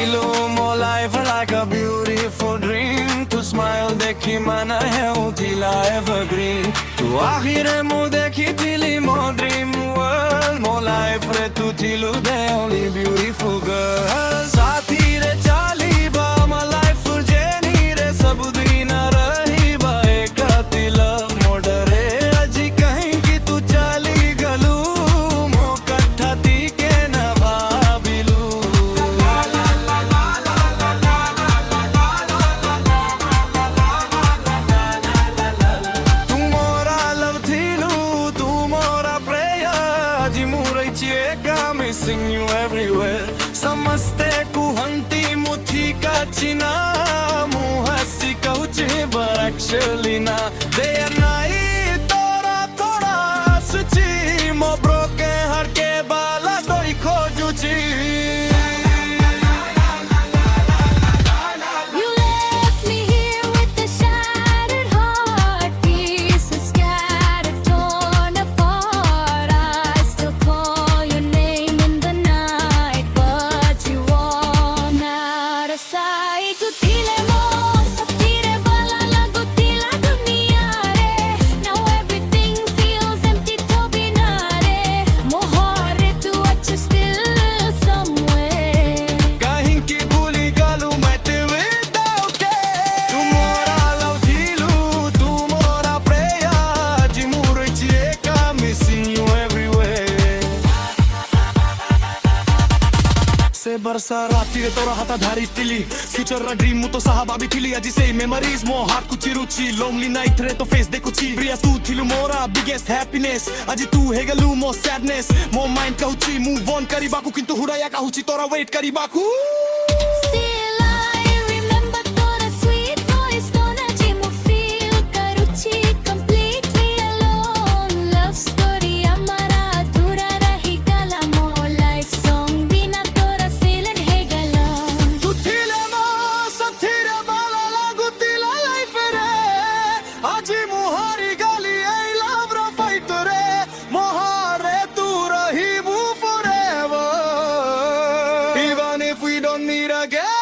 ଥିଲୁ ମୋ life like a beautiful dream ତୁ ସ୍ମାଇଲ୍ ଦେଖି ମନ ହେଉଥିଲା evergreen ତୁ ଆଖିରେ ମୁଁ ଦେଖିଥିଲି ମୋ dream world ମୋ ଲାଇଫ୍ରେ ତୁ ଥିଲୁ the only beautiful girl ସାଥିରେ ଚାଲିବା ମୋ ଲାଇଫ୍ ଜର୍ଣ୍ଣିରେ ସବୁଦିନ ରହିବା ଏକାତିଲ ମୋ ଡରେ ଆଜି କାହିଁକି ତୁ ଚାଲିଗଲୁ ମୋ କଥା ଟିକେ ନା ଭାବିଲୁ ତୁ ମୋର love ଥିଲୁ ତୁ ମୋର ପ୍ରେୟ ଆଜି ମୁଁ ରହିଛି ଏକା missing you everywhere ସମସ୍ତେ କୁହନ୍ତି ମୁଁ ଠିକ୍ ଅଛି ନା ମୁଁ ହସି କହୁଛି but actually ନା day and night ତୋର ଥୋଡ଼ା ଆସୁଛି ମୋ broken heart କେ ବାଲା ତୋଇ ଖୋଜୁଛି You left me here with a shattered heart, pieces scattered, torn apart. I still call your name in the night, but you walk out of sight. Tu thile mo, sab thire bala lagutila duniya re. Now everything feels empty to bina re. Mohare tu ach still somewhere. କାହିଁକି ଭୁଲିଗଲୁ ମତେ without care ତୁ ମୋର love ଥିଲୁ ତୁ ମୋର ପ୍ରେୟ ଆଜି ମୁଁ ରହିଛି ଏକା missing you everywhere ସେ ବର୍ଷା ରାତିରେ ତୋର ହାତ ଧରିଥିଲି ଫ୍ୟୁଚରର ଡ୍ରିମ୍ ମୁଁ ତ ସାହା ଭାବିଥିଲି ଆଜି ସେଇ ମେମୋରିଜ୍ ମୋ ହାର୍ଟକୁ ଚିରୁଛି lonely nightରେ ତୋ ଫେସ୍ ଦେଖୁଛି ପ୍ରିୟା ତୁ ଥିଲୁ ମୋର biggest happiness ଆଜି ତୁ ହେଇଗଲୁ ମୋ sadness ମୋ ମାଇଣ୍ଡ କହୁଛି move on କରିବାକୁ କିନ୍ତୁ ହୁଡ଼ାୟା କହୁଛି ତୋର wait କରିବାକୁ Still I remember tora sweet voice tona ji mu feel karuchi completely alone love story amara adhura rahi gala mo life song bina tora silent he gala ତୁ ଥିଲେ ମୋ ସାଥିରେ ଭଲ ଲାଗୁଥିଲା ଲାଇଫ୍ ରେ ଆଜି ମୁଁ ହାରିଗଲି ଏଇ love ର fight ରେ ମୋ ହାରେ ତୁ ରହିବୁ forever even if we don't meet again